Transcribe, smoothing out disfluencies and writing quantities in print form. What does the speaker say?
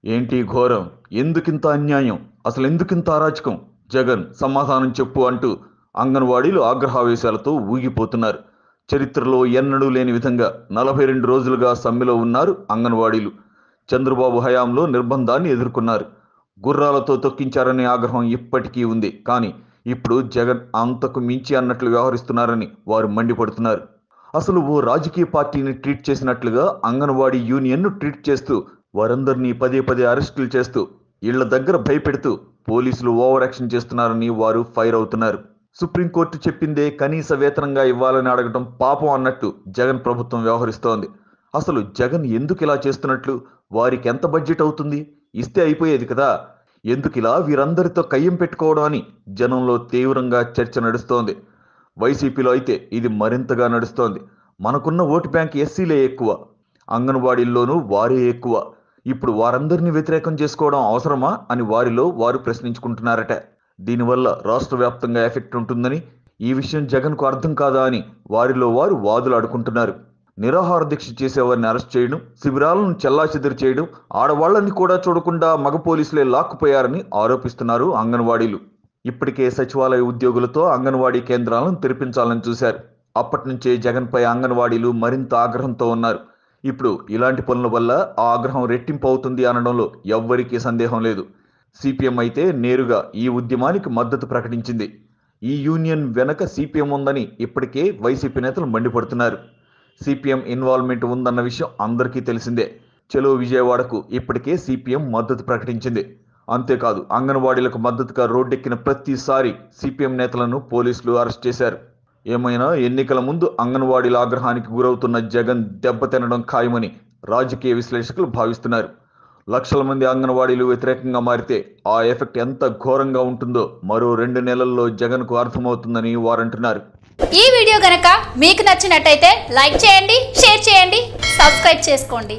ఏంటి ఘోరం? ఎందుకింత అన్యాయం? అసలు ఎందుకింత అరాచకం? జగన్ సమాధానం చెప్పు అంటూ అంగన్వాడీలు ఆగ్రహావేశాలతో ఊగిపోతున్నారు. చరిత్రలో ఎన్నడూ లేని విధంగా 42 రోజులుగా సమ్మెలో ఉన్నారు అంగన్వాడీలు. చంద్రబాబు హయాంలో నిర్బంధాన్ని ఎదుర్కొన్నారు. గుర్రాలతో తొక్కించారనే ఆగ్రహం ఇప్పటికీ ఉంది. కానీ ఇప్పుడు జగన్ అంతకు మించి అన్నట్లు వ్యవహరిస్తున్నారని వారు మండిపడుతున్నారు. అసలు ఓ రాజకీయ పార్టీని ట్రీట్ చేసినట్లుగా అంగన్వాడీ యూనియన్ను ట్రీట్ చేస్తూ వారందరినీ పదే పదే అరెస్టులు చేస్తూ ఇళ్ల దగ్గర భయపెడుతూ పోలీసులు ఓవర్ యాక్షన్ చేస్తున్నారని వారు ఫైర్ అవుతున్నారు. సుప్రీంకోర్టు చెప్పిందే కనీస వేతనంగా ఇవ్వాలని అడగటం పాపం అన్నట్టు జగన్ ప్రభుత్వం వ్యవహరిస్తోంది. అసలు జగన్ ఎందుకు ఇలా చేస్తున్నట్లు? వారికి ఎంత బడ్జెట్ అవుతుంది? ఇస్తే అయిపోయేది కదా. ఎందుకు ఇలా వీరందరితో కయ్యం పెట్టుకోవడం అని జనంలో తీవ్రంగా చర్చ నడుస్తోంది. వైసీపీలో అయితే ఇది మరింతగా నడుస్తోంది. మనకున్న ఓటు బ్యాంక్ ఎస్సీలే ఎక్కువ, అంగన్వాడీల్లోనూ వారే ఎక్కువ. ఇప్పుడు వారందరినీ వ్యతిరేకం చేసుకోవడం అవసరమా అని వారిలో వారు ప్రశ్నించుకుంటున్నారట. దీనివల్ల రాష్ట్ర వ్యాప్తంగా ఎఫెక్ట్ ఉంటుందని, ఈ విషయం జగన్కు అర్థం కాదా అని వారిలో వారు వాదులు ఆడుకుంటున్నారు. నిరాహార దీక్ష చేసేవారిని అరెస్ట్ చేయడం, శిబిరాలను చెల్లాచెదురు చేయడం, ఆడవాళ్లని కూడా చూడకుండా మగ పోలీసులే లాక్కుపోయారని ఆరోపిస్తున్నారు అంగన్వాడీలు. ఇప్పటికే సచివాలయ ఉద్యోగులతో అంగన్వాడీ కేంద్రాలను తెరిపించాలని చూశారు. అప్పటి నుంచే జగన్పై అంగన్వాడీలు మరింత ఆగ్రహంతో ఉన్నారు. ఇప్పుడు ఇలాంటి పనుల వల్ల ఆ ఆగ్రహం రెట్టింపు అవుతుంది అనడంలో ఎవ్వరికీ సందేహం లేదు. సిపిఎం అయితే నేరుగా ఈ ఉద్యమానికి మద్దతు ప్రకటించింది. ఈ యూనియన్ వెనక సిపిఎం ఉందని ఇప్పటికే వైసీపీ నేతలు మండిపడుతున్నారు. సిపిఎం ఇన్వాల్వ్మెంట్ ఉందన్న విషయం అందరికీ తెలిసిందే. చలో విజయవాడకు ఇప్పటికే సిపిఎం మద్దతు ప్రకటించింది. అంతేకాదు, అంగన్వాడీలకు మద్దతుగా రోడ్డెక్కిన ప్రతిసారి సిపిఎం నేతలను పోలీసులు అరెస్ట్ చేశారు. ఏమైనా ఎన్నికల ముందు అంగన్వాడీల ఆగ్రహానికి గురవుతున్న జగన్ దెబ్బతినడం ఖాయమని రాజకీయ విశ్లేషకులు భావిస్తున్నారు. లక్షల మంది అంగన్వాడీలు వ్యతిరేకంగా మారితే ఆ ఎఫెక్ట్ ఎంత ఘోరంగా ఉంటుందో మరో 2 నెలల్లో జగన్కు అర్థమవుతుందని వారంటున్నారు. ఈ వీడియో గనక మీకు నచ్చినట్టయితే లైక్ చేయండి, షేర్ చేయండి, సబ్స్క్రైబ్ చేసుకోండి.